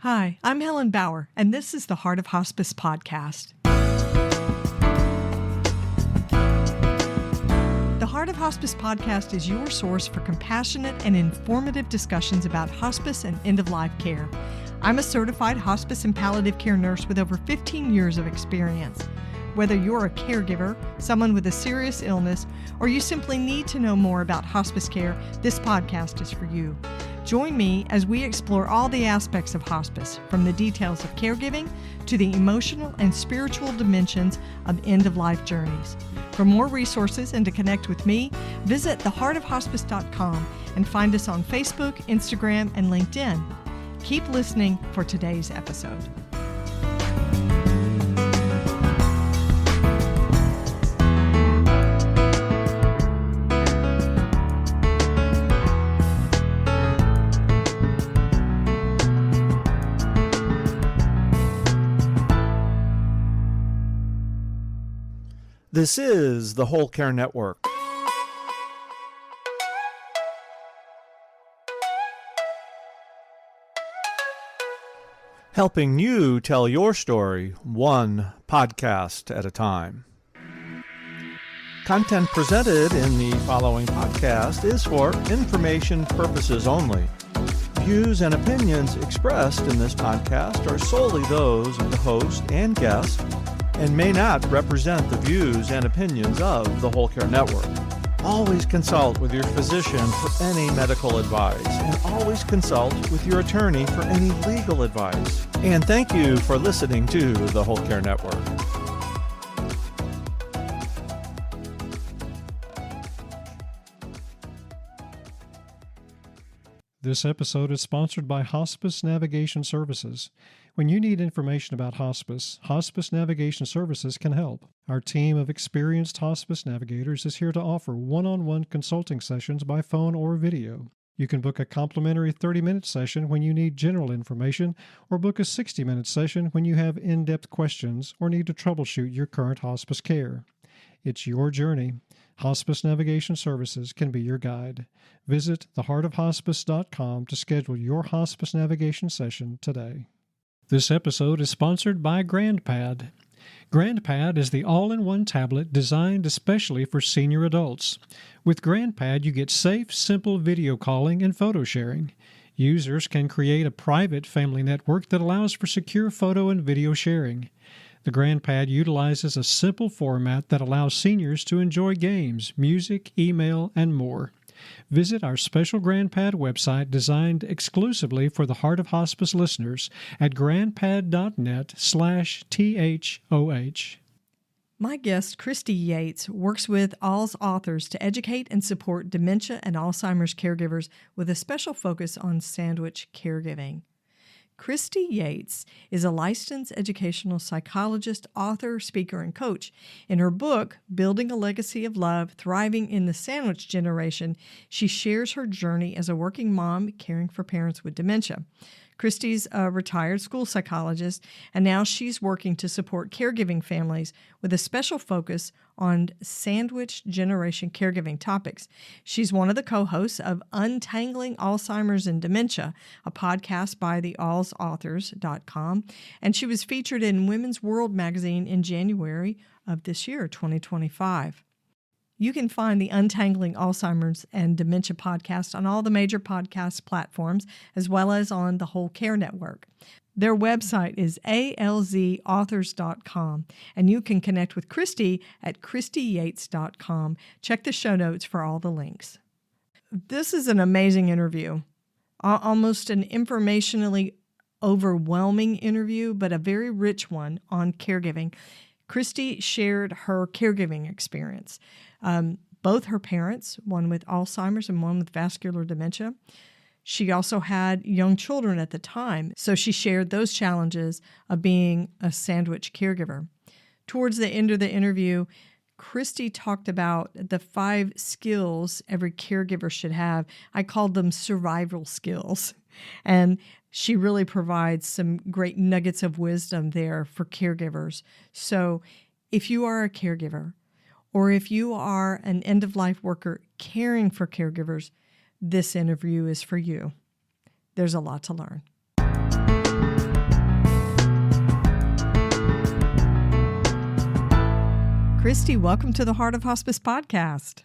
Hi, I'm Helen Bauer, and this is the Heart of Hospice podcast. The Heart of Hospice podcast is your source for compassionate and informative discussions about hospice and end-of-life care. I'm a certified hospice and palliative care nurse with over 15 years of experience. Whether you're a caregiver, someone with a serious illness, or you simply need to know more about hospice care, this podcast is for you. Join me as we explore all the aspects of hospice, from the details of caregiving to the emotional and spiritual dimensions of end-of-life journeys. For more resources and to connect with me, visit theheartofhospice.com and find us on Facebook, Instagram, and LinkedIn. Keep listening for today's episode. This is the Whole Care Network. Helping you tell your story one podcast at a time. Content presented in the following podcast is for information purposes only. Views and opinions expressed in this podcast are solely those of the host and guest and may not represent the views and opinions of the Whole Care Network. Always consult with your physician for any medical advice, and always consult with your attorney for any legal advice. And thank you for listening to the Whole Care Network. This episode is sponsored by Hospice Navigation Services. When you need information about hospice, Hospice Navigation Services can help. Our team of experienced hospice navigators is here to offer one-on-one consulting sessions by phone or video. You can book a complimentary 30-minute session when you need general information, or book a 60-minute session when you have in-depth questions or need to troubleshoot your current hospice care. It's your journey. Hospice Navigation Services can be your guide. Visit theheartofhospice.com to schedule your hospice navigation session today. This episode is sponsored by GrandPad. GrandPad is the all-in-one tablet designed especially for senior adults. With GrandPad, you get safe, simple video calling and photo sharing. Users can create a private family network that allows for secure photo and video sharing. The GrandPad utilizes a simple format that allows seniors to enjoy games, music, email, and more. Visit our special GrandPad website designed exclusively for the Heart of Hospice listeners at grandpad.net/THOH. My guest, Christy Yates, works with ALS authors to educate and support dementia and Alzheimer's caregivers with a special focus on sandwich caregiving. Christy Yates is a licensed educational psychologist, author, speaker, and coach. In her book, Building a Legacy of Love, Thriving in the Sandwich Generation, she shares her journey as a working mom caring for parents with dementia. Christy's a retired school psychologist, and now she's working to support caregiving families with a special focus on sandwich generation caregiving topics. She's one of the co-hosts of Untangling Alzheimer's and Dementia, a podcast by the AlzAuthors.com, and she was featured in Women's World magazine in January of this year, 2025. You can find the Untangling Alzheimer's and Dementia podcast on all the major podcast platforms, as well as on the Whole Care Network. Their website is alzauthors.com, and you can connect with Christy at christyyates.com. Check the show notes for all the links. This is an amazing interview, almost an informationally overwhelming interview, but a very rich one on caregiving. Christy shared her caregiving experience. Both her parents, one with Alzheimer's and one with vascular dementia. She also had young children at the time, so she shared those challenges of being a sandwich caregiver. Towards the end of the interview, Christy talked about the 5 skills every caregiver should have. I called them survival skills. And she really provides some great nuggets of wisdom there for caregivers. So if you are a caregiver, or if you are an end-of-life worker caring for caregivers, this interview is for you. There's a lot to learn. Christy, welcome to the Heart of Hospice podcast.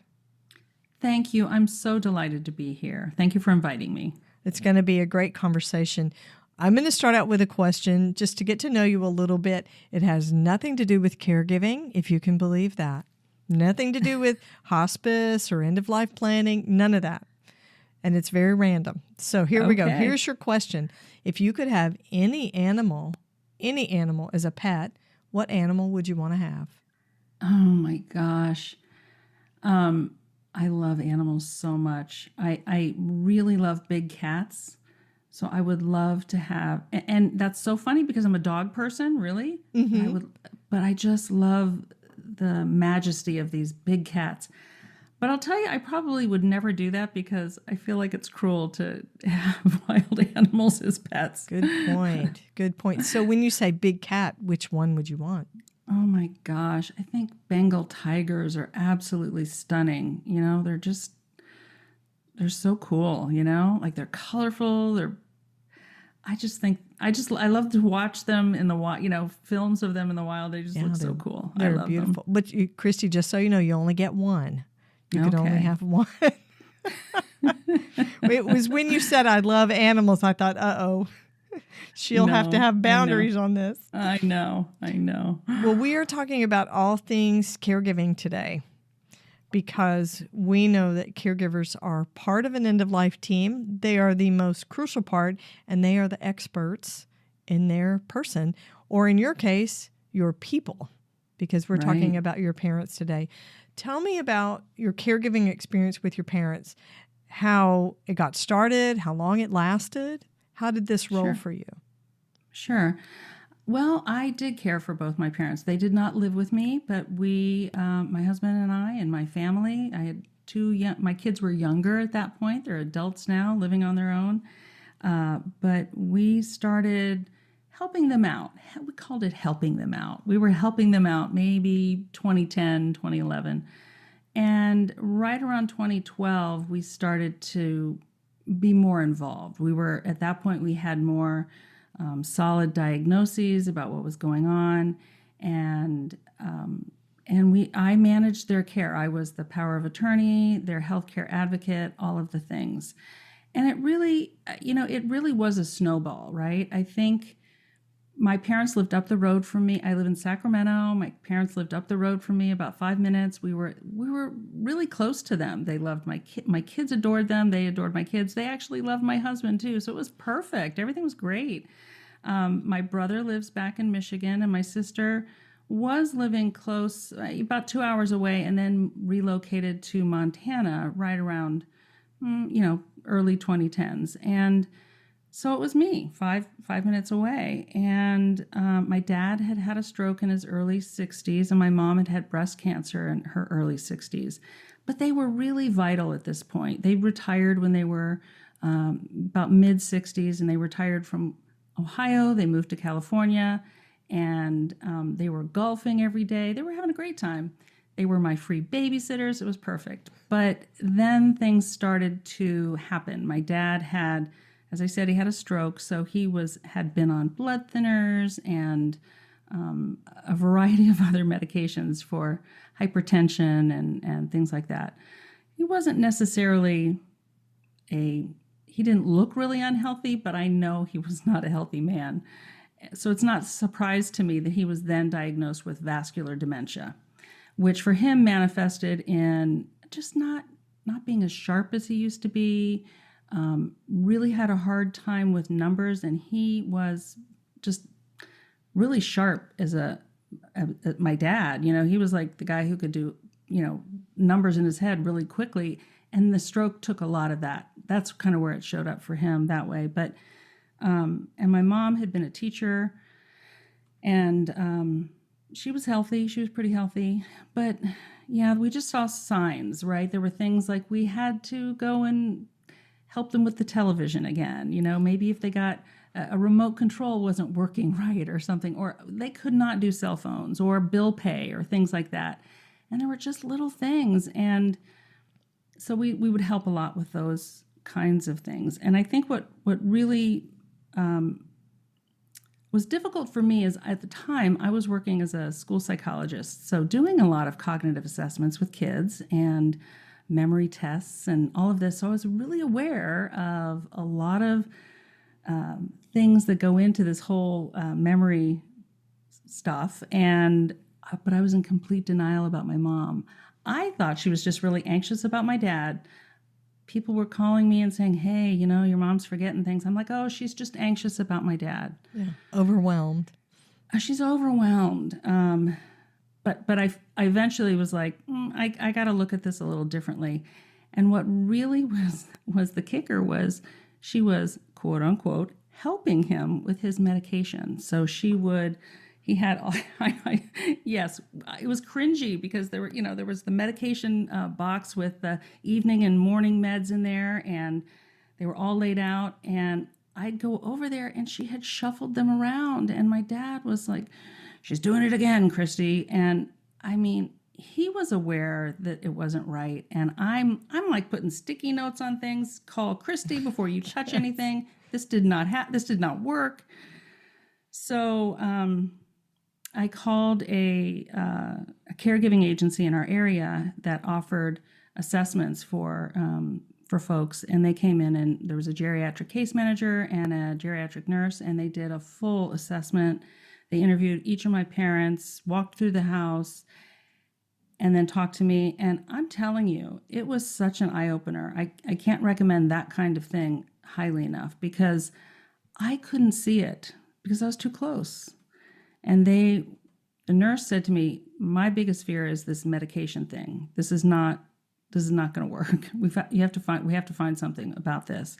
Thank you. I'm so delighted to be here. Thank you for inviting me. It's going to be a great conversation. I'm going to start out with a question just to get to know you a little bit. It has nothing to do with caregiving, if you can believe that. Nothing to do with hospice or end-of-life planning, none of that. And it's very random. So here we go. Here's your question. If you could have any animal as a pet, what animal would you want to have? Oh my gosh. I love animals so much. I really love big cats. So I would love to have, and that's so funny because I'm a dog person, really. Mm-hmm. But I just love the majesty of these big cats. But I'll tell you, I probably would never do that because I feel like it's cruel to have wild animals as pets. Good point. Good point. So when you say big cat, which one would you want? Oh my gosh. I think Bengal tigers are absolutely stunning. You know, they're so cool, you know, like they're colorful. I love to watch them in the wild, you know, films of them in the wild. They just look so cool. They're I love beautiful. them. But Christy, just so you know, you only get one. You could only have one. It was when you said I love animals, I thought, she'll have to have boundaries on this. I know. Well, we are talking about all things caregiving today because we know that caregivers are part of an end-of-life team. They are the most crucial part, and they are the experts in their person, or in your case, your people, because we're talking about your parents today. Tell me about your caregiving experience with your parents, how it got started, how long it lasted. How did this roll for you? Sure. Well, I did care for both my parents. They did not live with me, but we, my husband and I and my family, I had my kids were younger at that point. They're adults now, living on their own. But we started helping them out. We called it helping them out. We were helping them out maybe 2010, 2011. And right around 2012, we started to be more involved. At that point, we had more solid diagnoses about what was going on, and I managed their care. I was the power of attorney, their healthcare advocate, all of the things. And it really was a snowball, right? I think my parents lived up the road from me. I live in Sacramento. My parents lived up the road from me about 5 minutes. We were really close to them. They loved my kids adored them. They adored my kids. They actually loved my husband too. So it was perfect. Everything was great. My brother lives back in Michigan, and my sister was living close, about 2 hours away, and then relocated to Montana right around, early 2010s. And so it was me, five minutes away. And my dad had had a stroke in his early 60s, and my mom had had breast cancer in her early 60s. But they were really vital at this point. They retired when they were about mid-60s, and they retired from Ohio. They moved to California, and they were golfing every day. They were having a great time. They were my free babysitters. It was perfect. But then things started to happen. My dad had, as I said, he had a stroke, so he had been on blood thinners and a variety of other medications for hypertension and things like that. He wasn't necessarily he didn't look really unhealthy, but I know he was not a healthy man. So it's not a surprise to me that he was then diagnosed with vascular dementia, which for him manifested in just not being as sharp as he used to be. Really had a hard time with numbers, and he was just really sharp as my dad. You know, he was like the guy who could do, numbers in his head really quickly, and the stroke took a lot of that. That's kind of where it showed up for him that way. But and my mom had been a teacher, and she was healthy. She was pretty healthy, but yeah, we just saw signs, right? There were things like we had to go and help them with the television again. Maybe if they got a remote control wasn't working right or something, or they could not do cell phones or bill pay or things like that. And there were just little things. And so we would help a lot with those kinds of things. And I think what really was difficult for me is at the time I was working as a school psychologist, so doing a lot of cognitive assessments with kids and memory tests and all of this. So I was really aware of a lot of things that go into this whole memory stuff, but I was in complete denial about my mom. I thought she was just really anxious about my dad. People were calling me and saying, hey, your mom's forgetting things. I'm like, oh, she's just anxious about my dad. Yeah. Overwhelmed. She's overwhelmed. But I eventually was like, I got to look at this a little differently. And what really was the kicker was she was, quote unquote, helping him with his medication. So he had, yes, it was cringy because there was the medication box with the evening and morning meds in there, and they were all laid out. And I'd go over there and she had shuffled them around. And my dad was like, she's doing it again, Christy. And I mean, he was aware that it wasn't right. And I'm like putting sticky notes on things. Call Christy before you touch anything. This did not work. So I called a caregiving agency in our area that offered assessments for folks, and they came in, and there was a geriatric case manager and a geriatric nurse, and they did a full assessment. They interviewed each of my parents, walked through the house, and then talked to me. And I'm telling you, it was such an eye-opener. I can't recommend that kind of thing highly enough because I couldn't see it because I was too close. And the nurse said to me, my biggest fear is this medication thing. This is not going to work. We have to find something about this.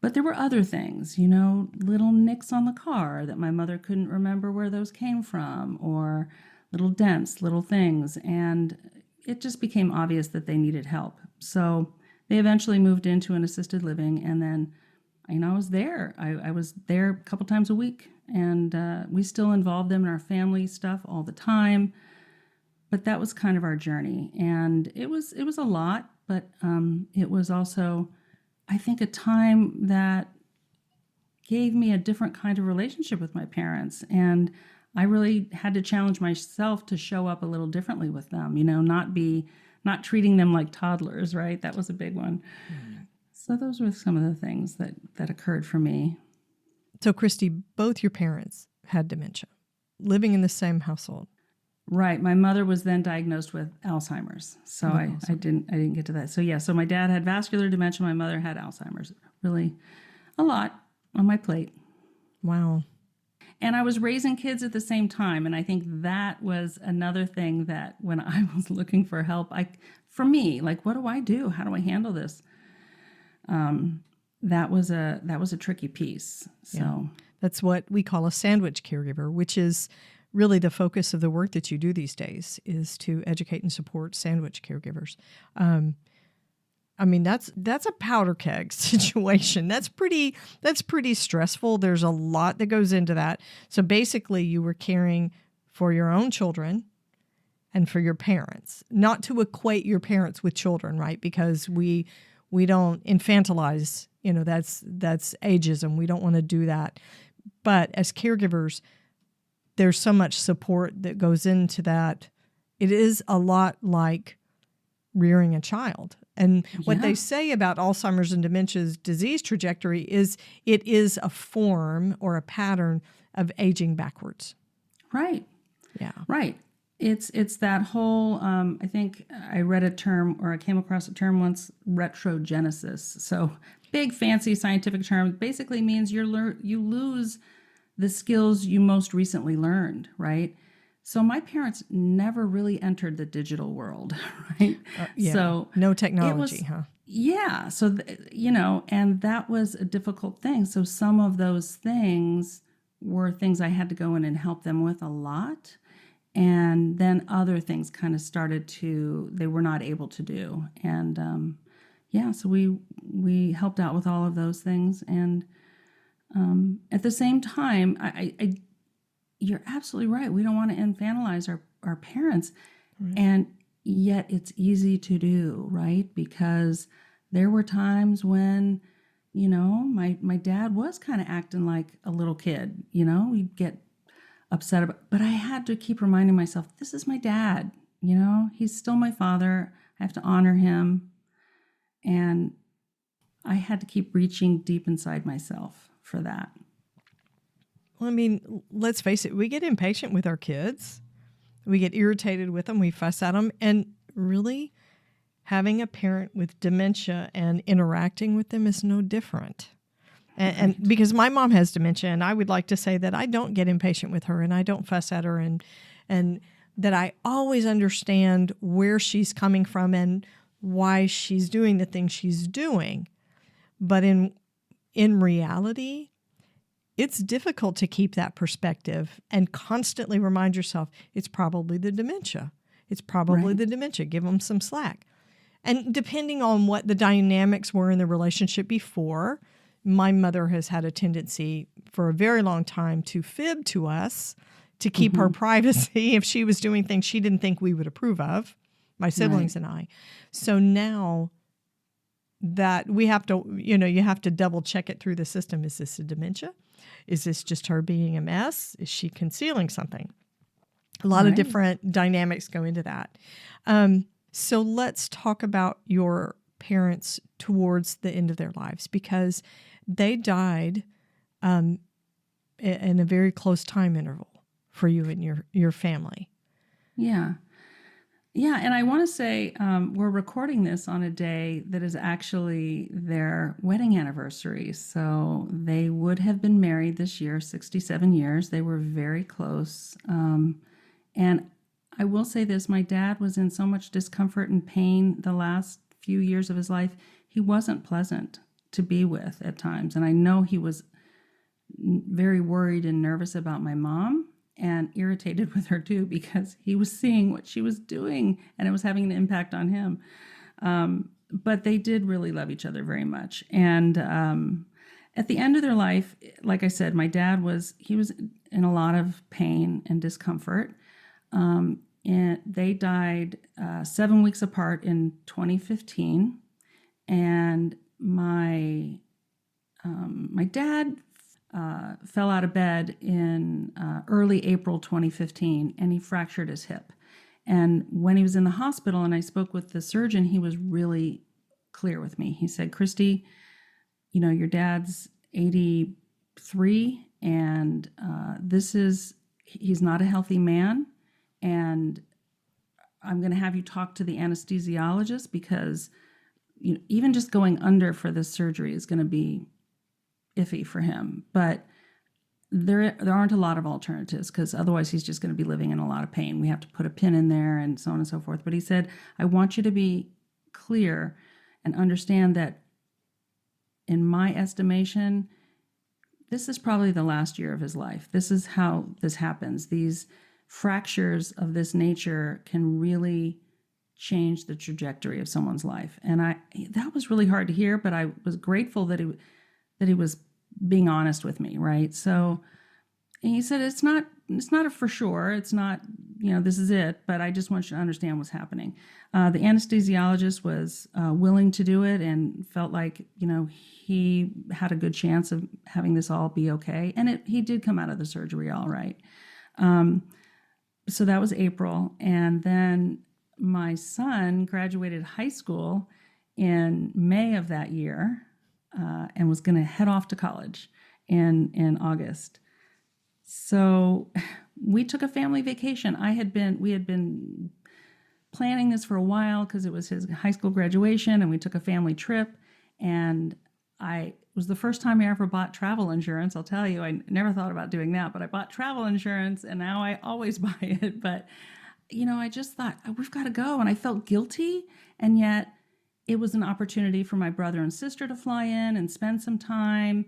But there were other things, little nicks on the car that my mother couldn't remember where those came from, or little dents, little things. And it just became obvious that they needed help. So they eventually moved into an assisted living, and then I was there. I was there a couple times a week, and we still involved them in our family stuff all the time. But that was kind of our journey, and it was a lot, but it was also, I think, a time that gave me a different kind of relationship with my parents, and I really had to challenge myself to show up a little differently with them. Not treating them like toddlers, right? That was a big one. Mm. So those were some of the things that occurred for me. So, Christy, both your parents had dementia, living in the same household. Right. My mother was then diagnosed with Alzheimer's. So I didn't get to that. So, yeah. So my dad had vascular dementia. My mother had Alzheimer's. Really a lot on my plate. Wow. And I was raising kids at the same time. And I think that was another thing that when I was looking for help, for me, like, what do I do? How do I handle this? That was a tricky piece. So yeah. That's what we call a sandwich caregiver, which is really the focus of the work that you do these days, is to educate and support sandwich caregivers. That's a powder keg situation. That's pretty stressful. There's a lot that goes into that. So basically you were caring for your own children and for your parents, not to equate your parents with children, right? Because we don't infantilize, that's ageism. We don't want to do that. But as caregivers, there's so much support that goes into that. It is a lot like rearing a child. And what they say about Alzheimer's and dementia's disease trajectory is it is a form or a pattern of aging backwards. Right. Yeah. Right. It's that whole, I think I read a term, or I came across a term once, retrogenesis. So big, fancy scientific term, basically means you lose the skills you most recently learned, right? So my parents never really entered the digital world, right? Yeah. So no technology, huh? Yeah. So, and that was a difficult thing. So some of those things were things I had to go in and help them with a lot. And then other things kind of they were not able to do. And so we helped out with all of those things. And at the same time, you're absolutely right. We don't want to infantilize our parents. Right. And yet it's easy to do, right? Because there were times when my dad was kind of acting like a little kid. He'd get upset about, but I had to keep reminding myself, this is my dad. He's still my father. I have to honor him. And I had to keep reaching deep inside myself for that. Well, I mean, let's face it, we get impatient with our kids. We get irritated with them. We fuss at them. And really, having a parent with dementia and interacting with them is no different. And because my mom has dementia, and I would like to say that I don't get impatient with her and I don't fuss at her, and that I always understand where she's coming from and why she's doing the things she's doing. But in reality, it's difficult to keep that perspective and constantly remind yourself, it's probably the dementia. It's probably the dementia. Give them some slack. And depending on what the dynamics were in the relationship before, my mother has had a tendency for a very long time to fib to us to keep her privacy if she was doing things she didn't think we would approve of, my siblings and I. So now that we have to, you have to double check it through the system. Is this a dementia? Is this just her being a mess? Is she concealing something? A lot of different dynamics go into that. So let's talk about your parents towards the end of their lives, because they died in a very close time interval for you and your family. Yeah. Yeah, and I want to say we're recording this on a day that is actually their wedding anniversary. So they would have been married this year, 67 years. They were very close. And I will say this, my dad was in so much discomfort and pain the last few years of his life. He wasn't pleasant to be with at times. And I know he was very worried and nervous about my mom, and irritated with her too, because he was seeing what she was doing and it was having an impact on him. But they did really love each other very much. And at the end of their life, like I said, my dad was in a lot of pain and discomfort. And they died 7 weeks apart in 2015. And my dad fell out of bed in early April 2015, and he fractured his hip. And when he was in the hospital and I spoke with the surgeon, he was really clear with me. He said, Christy, your dad's 83, and he's not a healthy man. And I'm going to have you talk to the anesthesiologist, because even just going under for this surgery is going to be iffy for him. But there aren't a lot of alternatives, because otherwise he's just going to be living in a lot of pain. We have to put a pin in there and so on and so forth. But he said, I want you to be clear and understand that in my estimation, this is probably the last year of his life. This is how this happens. These fractures of this nature can really change the trajectory of someone's life. And that was really hard to hear, but I was grateful that he was being honest with me, right? So he said, it's not a for sure. It's not, this is it, but I just want you to understand what's happening. The anesthesiologist was willing to do it and felt like, he had a good chance of having this all be okay. And he did come out of the surgery all right. So that was April. And then my son graduated high school in May of that year. And was going to head off to college in August. So we took a family vacation. We had been planning this for a while, because it was his high school graduation, and we took a family trip. And it was the first time I ever bought travel insurance. I'll tell you, I never thought about doing that, but I bought travel insurance, and now I always buy it. But, I just thought, we've got to go. And I felt guilty, and yet it was an opportunity for my brother and sister to fly in and spend some time,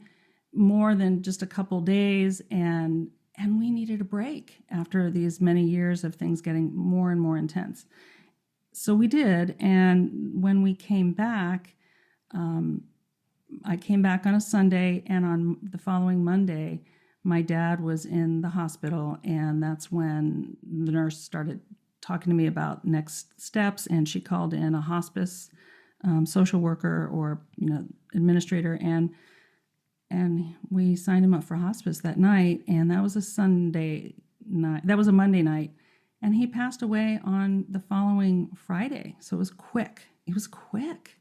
more than just a couple days. And we needed a break after these many years of things getting more and more intense. So we did. And when we came back, I came back on a Sunday, and on the following Monday, my dad was in the hospital. And that's when the nurse started talking to me about next steps. And she called in a hospice social worker, or administrator, and we signed him up for hospice that night. And that was a Sunday night. That was a Monday night. And he passed away on the following Friday. So it was quick. It was quick.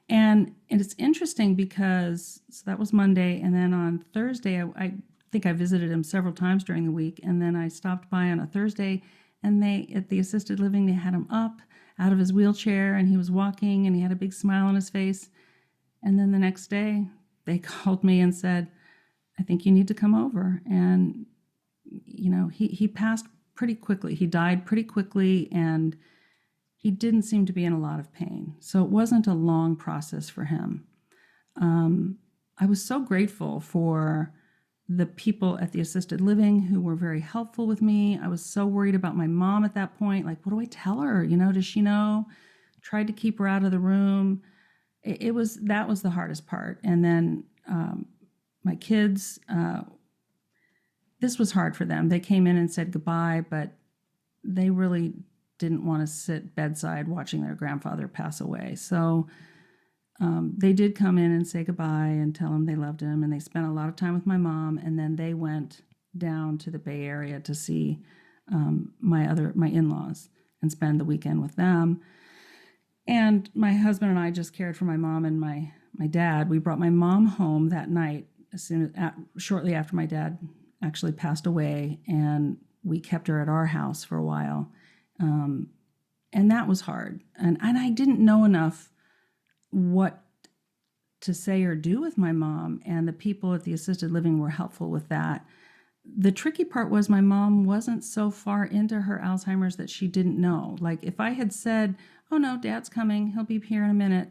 And it's interesting because, so that was Monday. And then on Thursday, I think I visited him several times during the week. And then I stopped by on a Thursday, and at the assisted living, they had him up out of his wheelchair, and he was walking, and he had a big smile on his face. And then the next day, they called me and said, I think you need to come over. And, he passed pretty quickly. He died pretty quickly, and he didn't seem to be in a lot of pain. So it wasn't a long process for him. I was so grateful for the people at the assisted living who were very helpful with me. I was so worried about my mom at that point. Like, what do I tell her? Does she know? Tried to keep her out of the room. That was the hardest part. And then my kids, this was hard for them. They came in and said goodbye, but they really didn't want to sit bedside watching their grandfather pass away. So they did come in and say goodbye and tell him they loved him, and they spent a lot of time with my mom, and then they went down to the Bay Area to see my in-laws and spend the weekend with them. And my husband and I just cared for my mom and my dad. We brought my mom home that night shortly after my dad actually passed away, and we kept her at our house for a while. And that was hard. And I didn't know enough what to say or do with my mom, and the people at the assisted living were helpful with that. The tricky part was my mom wasn't so far into her Alzheimer's that she didn't know. Like, if I had said, oh no, Dad's coming, he'll be here in a minute,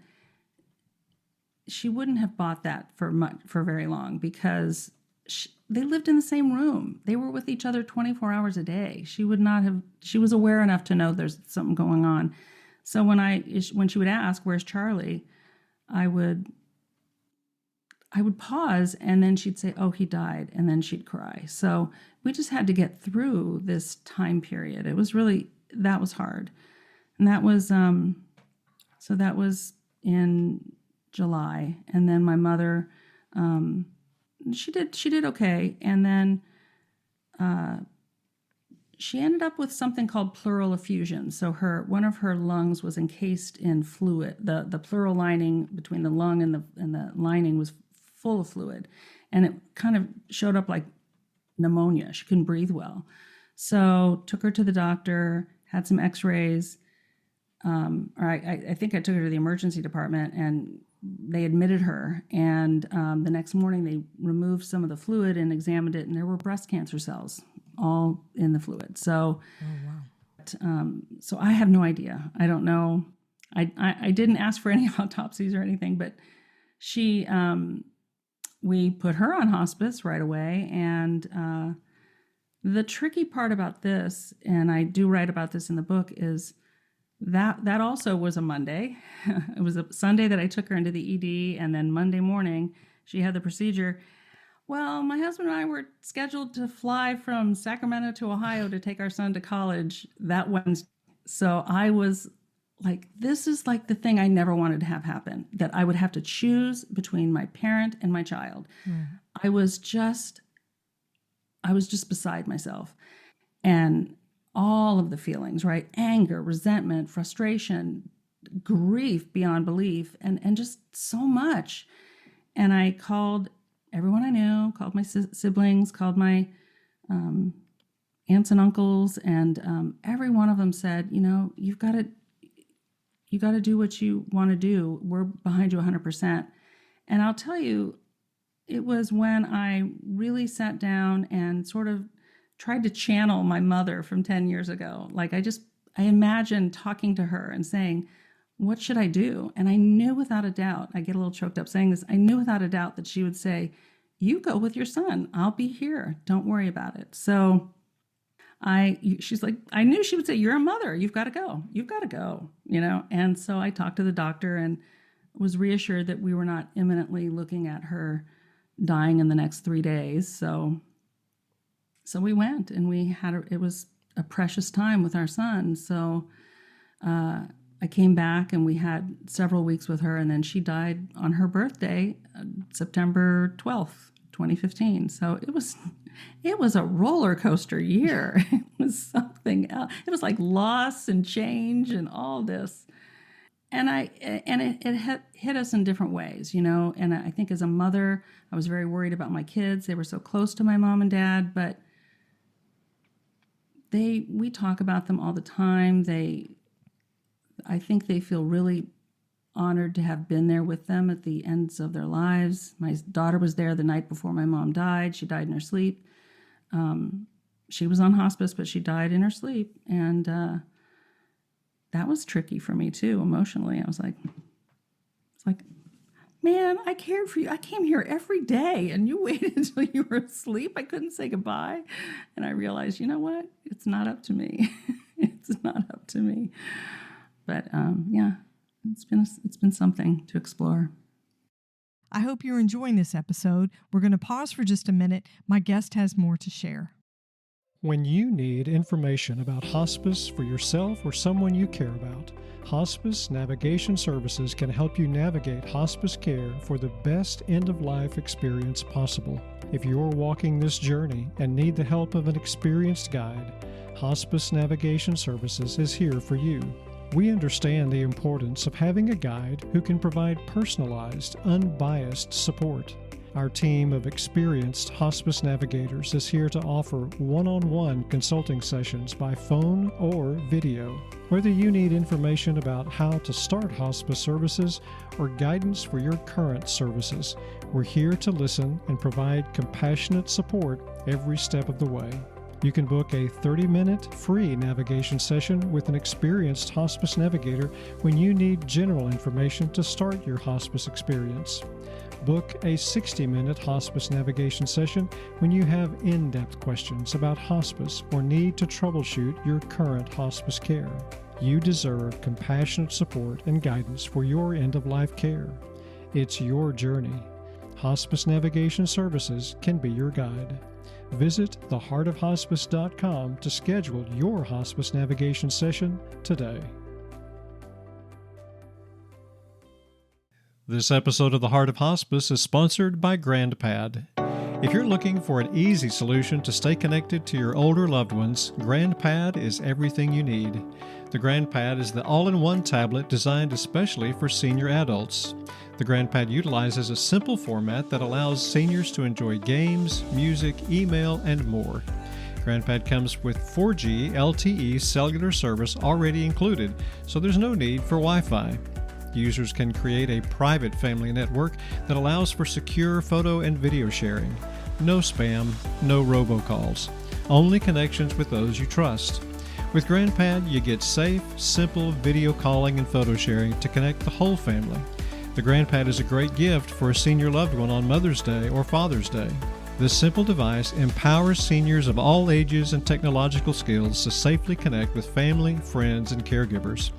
she wouldn't have bought that for very long, because they lived in the same room. They were with each other 24 hours a day. She was aware enough to know there's something going on. So when she would ask, where's Charlie? I would pause, and then she'd say, oh, he died. And then she'd cry. So we just had to get through this time period. That was hard. And that was, so that was in July. And then my mother, she did okay. And then she ended up with something called pleural effusion. So one of her lungs was encased in fluid. The pleural lining between the lung and the lining was full of fluid, and it kind of showed up like pneumonia. She couldn't breathe well. So took her to the doctor, had some x-rays. I think I took her to the emergency department, and they admitted her. And the next morning they removed some of the fluid and examined it, and there were breast cancer cells all in the fluid. So, so I have no idea. I don't know. I didn't ask for any autopsies or anything, but we put her on hospice right away. And the tricky part about this, and I do write about this in the book, is that also was a Monday. It was a Sunday that I took her into the ED, and then Monday morning she had the procedure. Well, my husband and I were scheduled to fly from Sacramento to Ohio to take our son to college that Wednesday. So I was like, this is like the thing I never wanted to have happen, that I would have to choose between my parent and my child. Mm. I was just beside myself. And all of the feelings, right? Anger, resentment, frustration, grief beyond belief, and just so much. And I called everyone I knew, called my siblings, called my aunts and uncles, and every one of them said, you got to do what you want to do. We're behind you 100%. And I'll tell you, it was when I really sat down and sort of tried to channel my mother from 10 years ago. Like I imagined talking to her and saying, what should I do? And I knew without a doubt, I get a little choked up saying this, I knew without a doubt that she would say, you go with your son. I'll be here. Don't worry about it. So she's like, I knew she would say, you're a mother. You've got to go. You've got to go, And so I talked to the doctor and was reassured that we were not imminently looking at her dying in the next 3 days. So we went, and it was a precious time with our son. So I came back and we had several weeks with her, and then she died on her birthday, September 12th, 2015. So it was a roller coaster year. It was something else. It was like loss and change and all this. And it hit us in different ways, And I think as a mother, I was very worried about my kids. They were so close to my mom and dad, but we talk about them all the time. I think they feel really honored to have been there with them at the ends of their lives. My daughter was there the night before my mom died. She died in her sleep. She was on hospice, but she died in her sleep. And that was tricky for me too, emotionally. I was like, man, I cared for you. I came here every day and you waited until you were asleep. I couldn't say goodbye. And I realized, you know what? It's not up to me. It's not up to me. But it's been something to explore. I hope you're enjoying this episode. We're going to pause for just a minute. My guest has more to share. When you need information about hospice for yourself or someone you care about, Hospice Navigation Services can help you navigate hospice care for the best end-of-life experience possible. If you're walking this journey and need the help of an experienced guide, Hospice Navigation Services is here for you. We understand the importance of having a guide who can provide personalized, unbiased support. Our team of experienced hospice navigators is here to offer one-on-one consulting sessions by phone or video. Whether you need information about how to start hospice services or guidance for your current services, we're here to listen and provide compassionate support every step of the way. You can book a 30-minute free navigation session with an experienced hospice navigator when you need general information to start your hospice experience. Book a 60-minute hospice navigation session when you have in-depth questions about hospice or need to troubleshoot your current hospice care. You deserve compassionate support and guidance for your end-of-life care. It's your journey. Hospice Navigation Services can be your guide. Visit theheartofhospice.com to schedule your hospice navigation session today. This episode of The Heart of Hospice is sponsored by GrandPad. If you're looking for an easy solution to stay connected to your older loved ones, GrandPad is everything you need. The GrandPad is the all-in-one tablet designed especially for senior adults. The GrandPad utilizes a simple format that allows seniors to enjoy games, music, email, and more. GrandPad comes with 4G LTE cellular service already included, so there's no need for Wi-Fi. Users can create a private family network that allows for secure photo and video sharing. No spam, no robocalls. Only connections with those you trust. With GrandPad, you get safe, simple video calling and photo sharing to connect the whole family. The GrandPad is a great gift for a senior loved one on Mother's Day or Father's Day. This simple device empowers seniors of all ages and technological skills to safely connect with family, friends, and caregivers.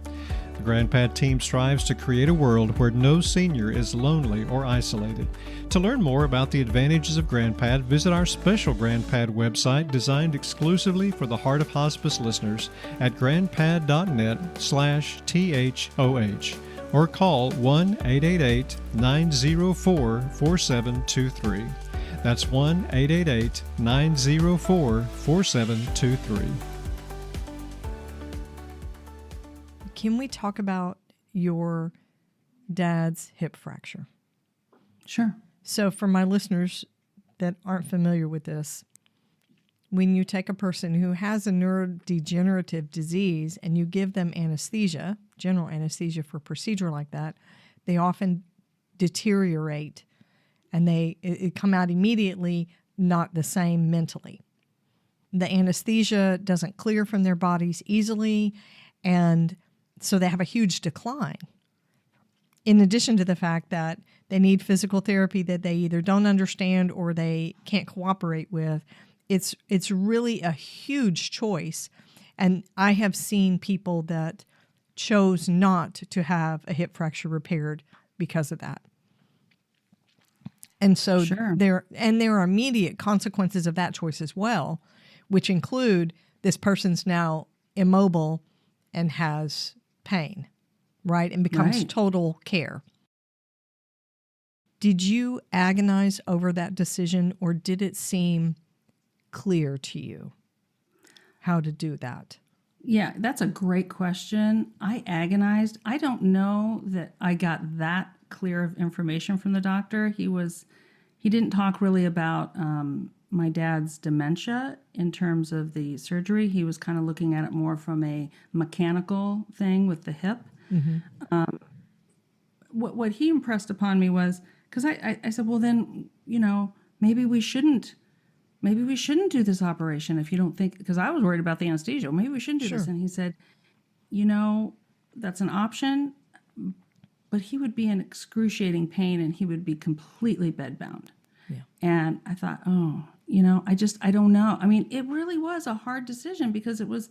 The GrandPad team strives to create a world where no senior is lonely or isolated. To learn more about the advantages of GrandPad, visit our special GrandPad website designed exclusively for the Heart of Hospice listeners at grandpad.net/THOH or call 1-888-904-4723. That's 1-888-904-4723. Can we talk about your dad's hip fracture? Sure. So for my listeners that aren't familiar with this, when you take a person who has a neurodegenerative disease and you give them anesthesia, general anesthesia for a procedure like that, they often deteriorate and it come out immediately not the same mentally. The anesthesia doesn't clear from their bodies easily, and so they have a huge decline. In addition to the fact that they need physical therapy that they either don't understand or they can't cooperate with, it's really a huge choice. And I have seen people that chose not to have a hip fracture repaired because of that. And so Sure. there are immediate consequences of that choice as well, which include this person's now immobile and has pain. right? And becomes Right. total care. Did you agonize over that decision, or did it seem clear to you how to do that? Yeah, that's a great question. I agonized. I don't know that I got that clear of information from the doctor. He didn't talk really about my dad's dementia in terms of the surgery. He was kind of looking at it more from a mechanical thing with the hip. What he impressed upon me was, because I said, well, then, maybe we shouldn't do this operation if you don't think, because I was worried about the anesthesia. Maybe we shouldn't do this. Sure. And he said, that's an option, but he would be in excruciating pain and he would be completely bedbound. Yeah. And I thought, I don't know. I mean, it really was a hard decision because it was,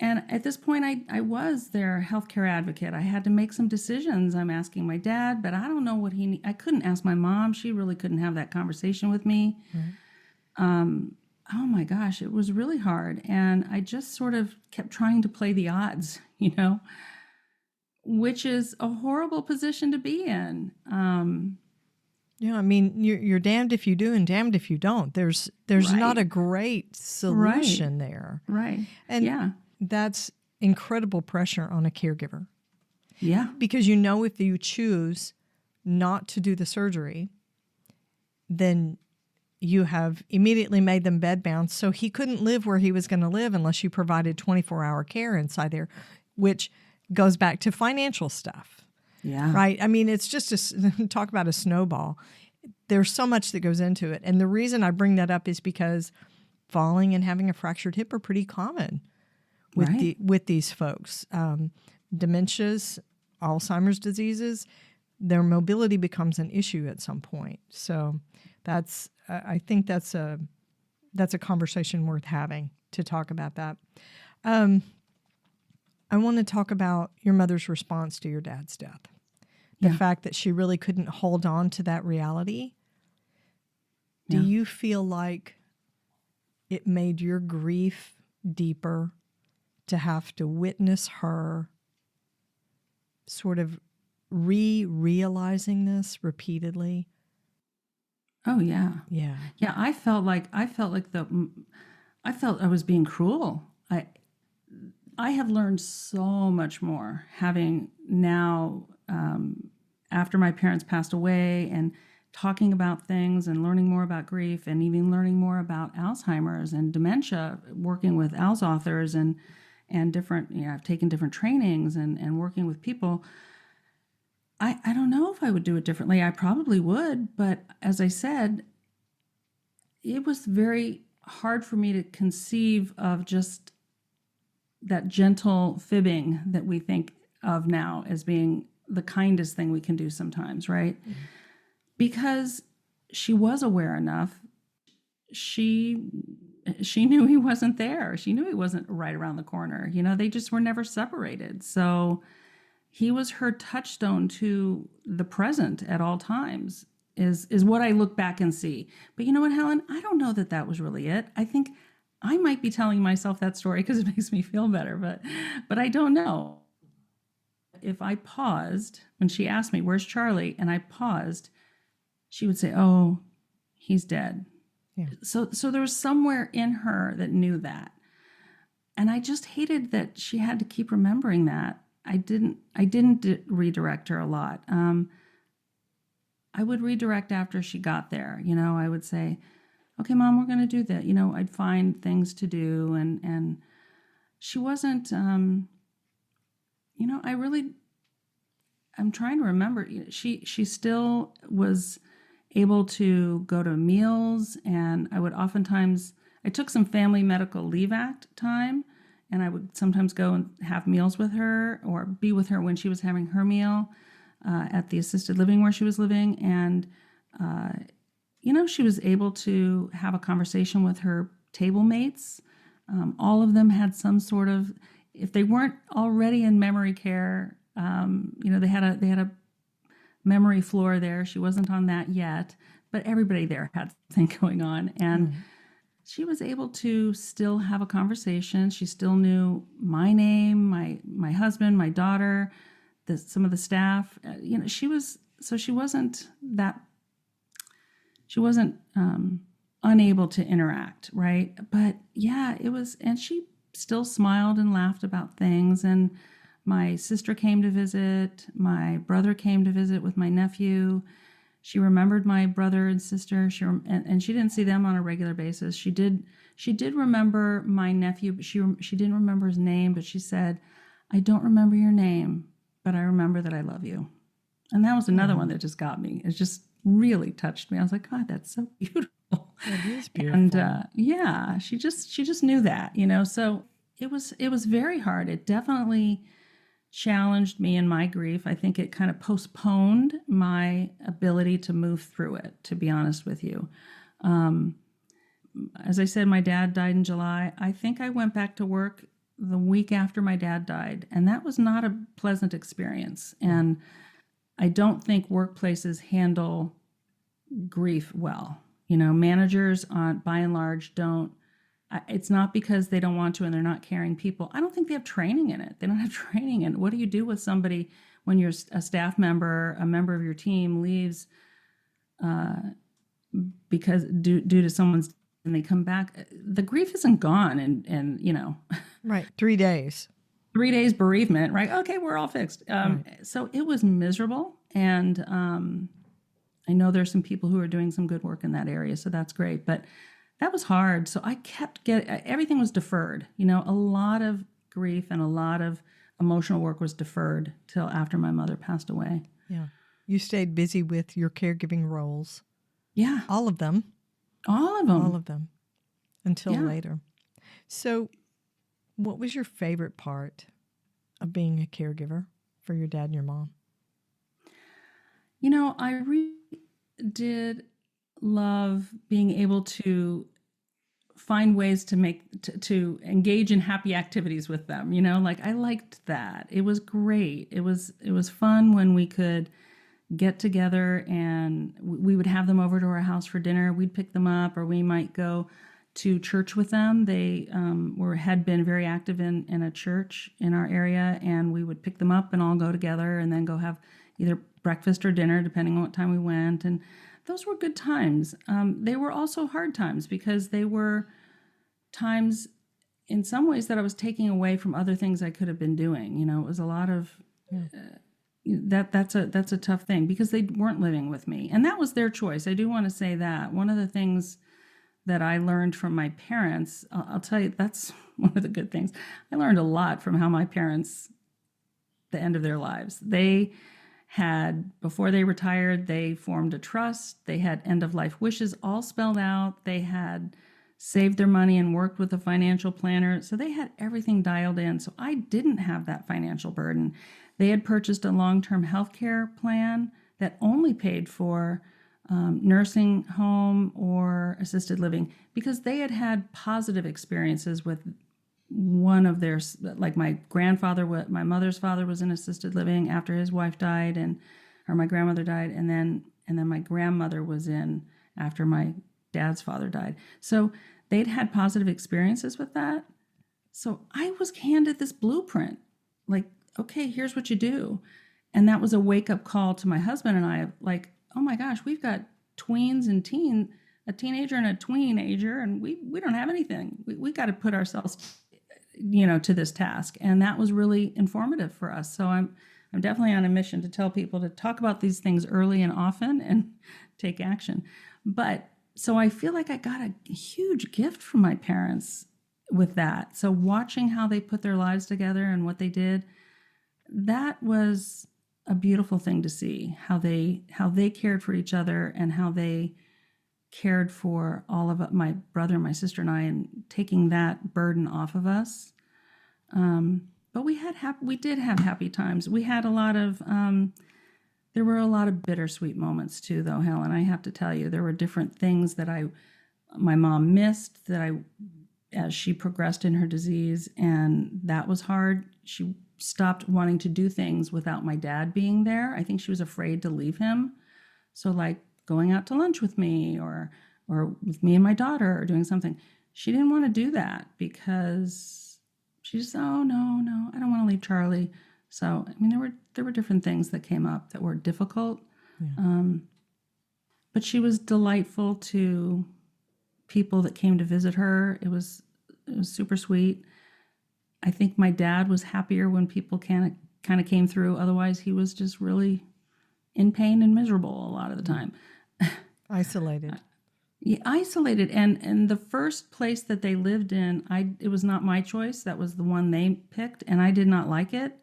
and at this point I was their healthcare advocate. I had to make some decisions. I'm asking my dad, but I don't know what I couldn't ask my mom. She really couldn't have that conversation with me. Right. Oh my gosh, it was really hard. And I just sort of kept trying to play the odds, which is a horrible position to be in. Yeah, I mean, you're damned if you do and damned if you don't. There's Right. not a great solution there. Right. And yeah. that's incredible pressure on a caregiver. Yeah. Because if you choose not to do the surgery, then you have immediately made them bedbound. So he couldn't live where he was going to live unless you provided 24-hour care inside there, which goes back to financial stuff. Yeah. Right? I mean, it's just talk about a snowball. There's so much that goes into it. And the reason I bring that up is because falling and having a fractured hip are pretty common with Right. with these folks. Dementias, Alzheimer's diseases, their mobility becomes an issue at some point. So I think that's a conversation worth having to talk about that. I want to talk about your mother's response to your dad's death. The Yeah. fact that she really couldn't hold on to that reality. Do Yeah. you feel like it made your grief deeper to have to witness her sort of realizing this repeatedly? Oh yeah. Yeah. Yeah. I felt I was being cruel. I have learned so much more having now, after my parents passed away, and talking about things and learning more about grief and even learning more about Alzheimer's and dementia, working with ALS authors and different, I've taken different trainings and working with people. I don't know if I would do it differently. I probably would, but as I said, it was very hard for me to conceive of just that gentle fibbing that we think of now as being the kindest thing we can do sometimes, right? Mm-hmm. Because she was aware enough. She knew he wasn't there. She knew he wasn't right around the corner. They just were never separated. So he was her touchstone to the present at all times is what I look back and see. But you know what, Helen? I don't know that was really it. I think I might be telling myself that story because it makes me feel better, but I don't know. If I paused when she asked me, "Where's Charlie?" and I paused, she would say, "Oh, he's dead." Yeah. So there was somewhere in her that knew that. And I just hated that she had to keep remembering that. I didn't redirect her a lot. I would redirect after she got there. I would say, "Okay, Mom, we're going to do that." I'd find things to do. And she wasn't, I'm trying to remember. She still was able to go to meals, and I took some Family Medical Leave Act time, and I would sometimes go and have meals with her or be with her when she was having her meal at the assisted living where she was living. And, she was able to have a conversation with her table mates. All of them had some sort of, if they weren't already in memory care, they had a memory floor there. She wasn't on that yet, but everybody there had something going on. And she was able to still have a conversation. She still knew my name, my husband, my daughter. some of the staff. She wasn't unable to interact, right? But yeah, it was, and she still smiled and laughed about things. And my sister came to visit. My brother came to visit with my nephew. She remembered my brother and sister. And she didn't see them on a regular basis. She did remember my nephew, but she didn't remember his name. But she said, "I don't remember your name, but I remember that I love you." And that was another one that just got me. It just really touched me. I was like, God, that's so beautiful. That is beautiful. And yeah, she just knew that, So it was very hard. It definitely challenged me in my grief. I think it kind of postponed my ability to move through it, to be honest with you. As I said, my dad died in July. I think I went back to work the week after my dad died, and that was not a pleasant experience. And I don't think workplaces handle grief well. Managers by and large don't. It's not because they don't want to and they're not caring people. I don't think they have training in it. They don't have training in it. What do you do with somebody when you're a staff member, a member of your team leaves because due to someone's, and they come back? The grief isn't gone and Right. 3 days. 3 days bereavement, right? Okay, we're all fixed. Right. So it was miserable. And I know there's some people who are doing some good work in that area, so that's great. But that was hard. So I kept everything was deferred. A lot of grief and a lot of emotional work was deferred till after my mother passed away. Yeah. You stayed busy with your caregiving roles. Yeah. All of them. All of them. All of them. Until later. So what was your favorite part of being a caregiver for your dad and your mom? I really did love being able to find ways to engage in happy activities with them. I liked that. It was great. It was fun when we could get together and we would have them over to our house for dinner. We'd pick them up, or we might go to church with them. They had been very active in a church in our area, and we would pick them up and all go together and then go have either breakfast or dinner, depending on what time we went. And those were good times. They were also hard times because they were times in some ways that I was taking away from other things I could have been doing. It was a lot of that's a tough thing because they weren't living with me, and that was their choice. I do want to say that one of the things that I learned from my parents, I'll tell you, that's one of the good things. I learned a lot from how my parents, the end of their lives, they had, before they retired, they formed a trust. They had end-of-life wishes all spelled out. They had saved their money and worked with a financial planner. So they had everything dialed in. So I didn't have that financial burden. They had purchased a long-term health care plan that only paid for nursing home or assisted living because they had had positive experiences with one of their, like my mother's father was in assisted living after his wife died, or my grandmother died, and then my grandmother was in after my dad's father died. So they'd had positive experiences with that. So I was handed this blueprint, like, okay, here's what you do. And that was a wake-up call to my husband and I, like, oh my gosh, we've got tweens and a teenager and a tweenager, and we don't have anything. We got to put ourselves to this task. And that was really informative for us. So I'm definitely on a mission to tell people to talk about these things early and often and take action. But so I feel like I got a huge gift from my parents with that. So watching how they put their lives together and what they did, that was a beautiful thing to see, how they cared for each other and how they cared for all of my brother, my sister, and I, and taking that burden off of us. But we did have happy times. We had a lot of, there were a lot of bittersweet moments too, though, Helen. I have to tell you, there were different things that my mom missed as she progressed in her disease, and that was hard. She stopped wanting to do things without my dad being there. I think she was afraid to leave him. So like going out to lunch with me or with me and my daughter or doing something, she didn't want to do that because she just, oh, no, I don't want to leave Charlie. So, I mean, there were different things that came up that were difficult. But she was delightful to people that came to visit her. It was super sweet. I think my dad was happier when people kind of came through. Otherwise, he was just really in pain and miserable a lot of the time. Isolated. Yeah, isolated. And the first place that they lived in, it was not my choice. That was the one they picked, and I did not like it.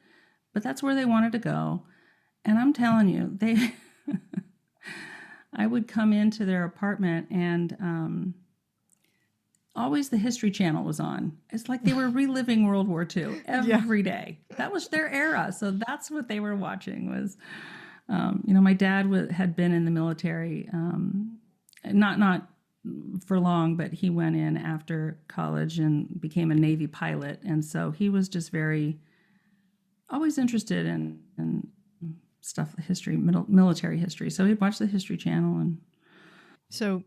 But that's where they wanted to go. And I'm telling you, I would come into their apartment and always the History Channel was on. It's like they were reliving World War II every day. That was their era. So that's what they were watching was, my dad had been in the military, not for long, but he went in after college and became a Navy pilot. And so he was just always interested in stuff, history, military history. So he'd watch the History Channel. So,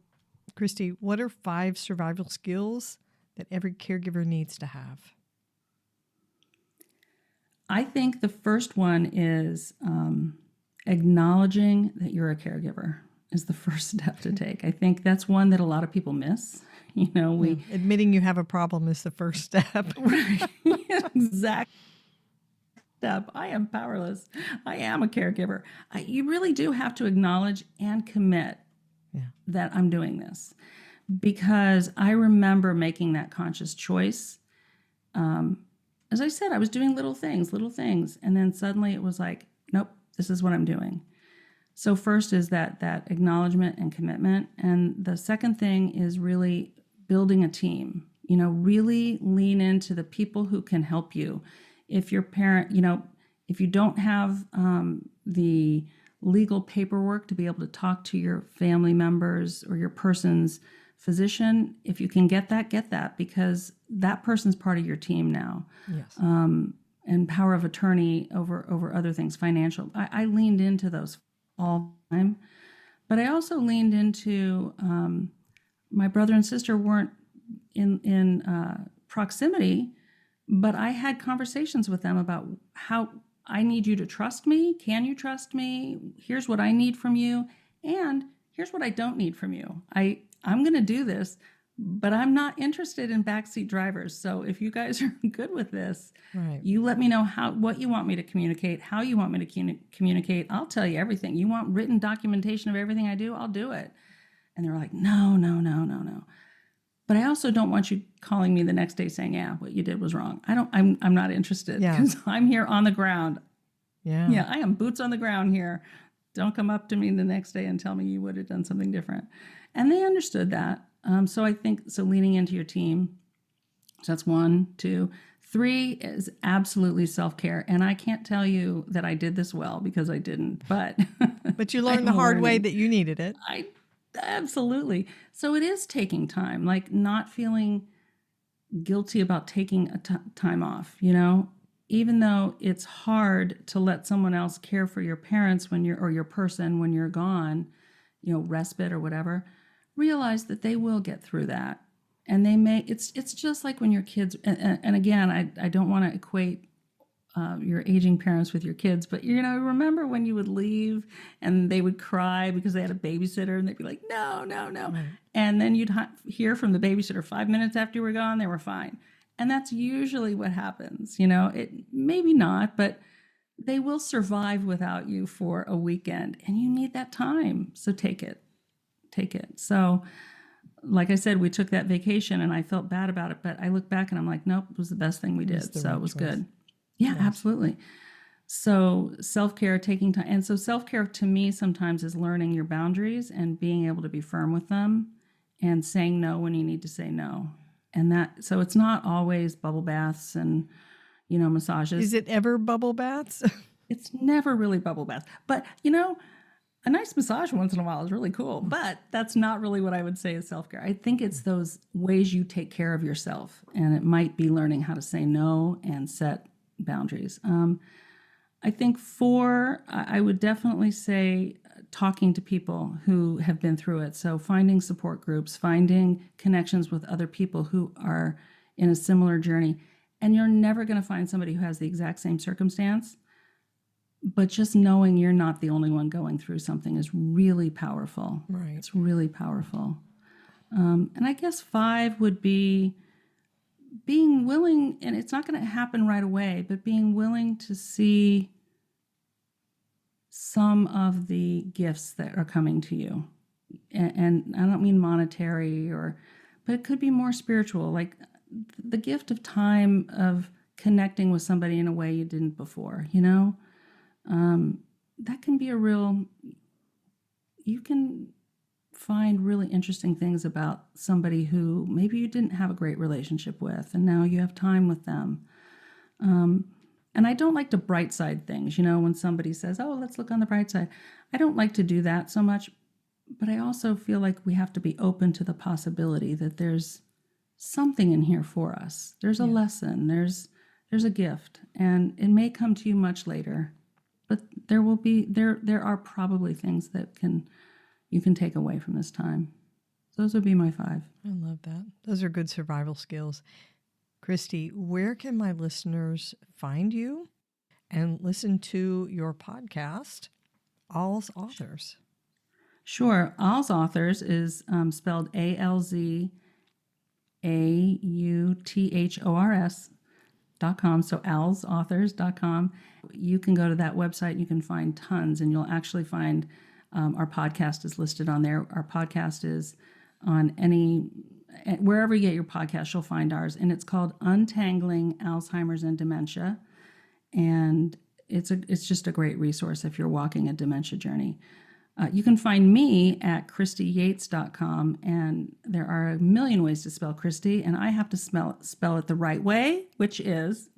Christy, what are 5 survival skills that every caregiver needs to have? I think the first one is acknowledging that you're a caregiver is the first step to take. I think that's one that a lot of people miss. Admitting you have a problem is the first step. Right. Exactly. I am powerless. I am a caregiver. You really do have to acknowledge and commit that I'm doing this, because I remember making that conscious choice. As I said, I was doing little things, and then suddenly it was like, nope, this is what I'm doing. So first is that acknowledgement and commitment, and the second thing is really building a team. Really lean into the people who can help you. If your parent, if you don't have the legal paperwork to be able to talk to your family members or your person's physician, if you can get that, because that person's part of your team now. Yes. And power of attorney over other things, financial. I leaned into those all the time, but I also leaned into my brother and sister weren't in proximity. But I had conversations with them about how I need you to trust me. Can you trust me? Here's what I need from you. And here's what I don't need from you. I'm going to do this, but I'm not interested in backseat drivers. So if you guys are good with this, right, you let me know what you want me to communicate, how you want me to communicate. I'll tell you everything. You want written documentation of everything I do? I'll do it. And they were like, no. But I also don't want you calling me the next day saying, yeah, what you did was wrong. I'm not interested, because I'm here on the ground. Yeah, I am boots on the ground here. Don't come up to me the next day and tell me you would have done something different. And they understood that. So I think, leaning into your team. So that's 1, 2, 3 is absolutely self-care. And I can't tell you that I did this well, because I didn't, but. But you learned the hard way that you needed it. Absolutely. So it is taking time, like not feeling guilty about taking time off, even though it's hard to let someone else care for your parents or your person when you're gone, respite or whatever, realize that they will get through that. And it's just like when your kids, and again, I don't want to equate your aging parents with your kids, but remember when you would leave and they would cry because they had a babysitter, and they'd be like, no. Right. And then you'd hear from the babysitter 5 minutes after you were gone, they were fine. And that's usually what happens. It maybe not, but they will survive without you for a weekend, and you need that time. So take it. So like I said, we took that vacation and I felt bad about it, but I look back and I'm like, nope, it was the best thing we did. So it was good. Yeah, absolutely. So self-care, taking time. And so self-care to me sometimes is learning your boundaries and being able to be firm with them and saying no when you need to say no. And so it's not always bubble baths and, massages. Is it ever bubble baths? It's never really bubble baths. But, a nice massage once in a while is really cool. But that's not really what I would say is self-care. I think it's those ways you take care of yourself. And it might be learning how to say no and set boundaries. I think 4, I would definitely say talking to people who have been through it. So finding support groups, finding connections with other people who are in a similar journey. And you're never going to find somebody who has the exact same circumstance, But just knowing you're not the only one going through something is really powerful. Right. It's really powerful. And I guess 5 would be being willing, and it's not going to happen right away, but being willing to see some of the gifts that are coming to you. And I don't mean monetary, but it could be more spiritual, like the gift of time, of connecting with somebody in a way you didn't before, that can be you can find really interesting things about somebody who maybe you didn't have a great relationship with, and now you have time with them. And I don't like to bright side things, when somebody says, oh, let's look on the bright side. I don't like to do that so much, but I also feel like we have to be open to the possibility that there's something in here for us. There's a lesson, there's a gift, and it may come to you much later, but there are probably things that you can take away from this time. Those would be my 5. I love that. Those are good survival skills. Christy, where can my listeners find you and listen to your podcast, All's Authors? Sure. All's Authors is spelled ALZAUTHORS.com. So alsauthors.com. You can go to that website. You can find tons, and you'll actually find our podcast is listed on there. Our podcast is on wherever you get your podcast, you'll find ours. And it's called Untangling Alzheimer's and Dementia. And it's just a great resource if you're walking a dementia journey. You can find me at ChristyYates.com, and there are a million ways to spell Christy, and I have to spell it the right way, which is,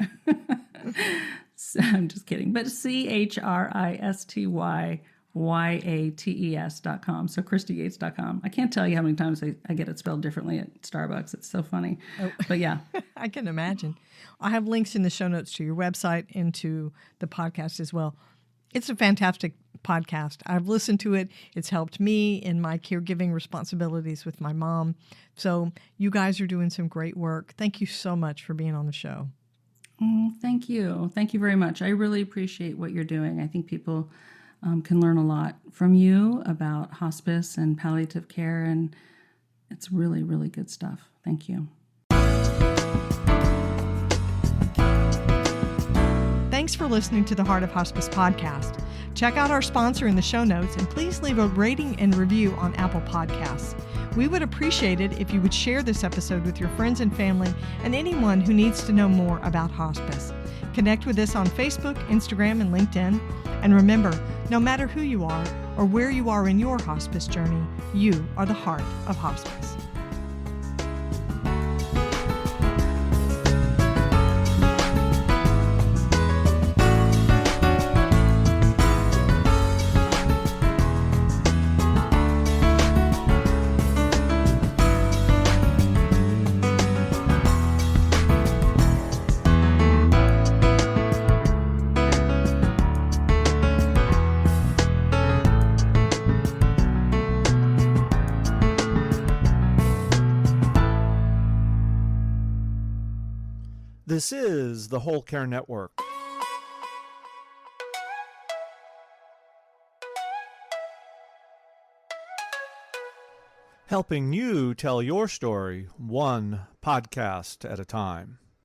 I'm just kidding, but ChristyYates.com. So ChristyYates.com. I can't tell you how many times I get it spelled differently at Starbucks. It's so funny. Oh. But yeah. I can imagine. I have links in the show notes to your website and to the podcast as well. It's a fantastic podcast. I've listened to it. It's helped me in my caregiving responsibilities with my mom. So you guys are doing some great work. Thank you so much for being on the show. Thank you. Thank you very much. I really appreciate what you're doing. I think people can learn a lot from you about hospice and palliative care, and it's really, really good stuff. Thank you. Thanks for listening to the Heart of Hospice podcast. Check out our sponsor in the show notes, and please leave a rating and review on Apple Podcasts. We would appreciate it if you would share this episode with your friends and family and anyone who needs to know more about hospice. Connect with us on Facebook, Instagram, and LinkedIn. And remember, no matter who you are or where you are in your hospice journey, you are the heart of hospice. This is the Whole Care Network. Helping you tell your story one podcast at a time.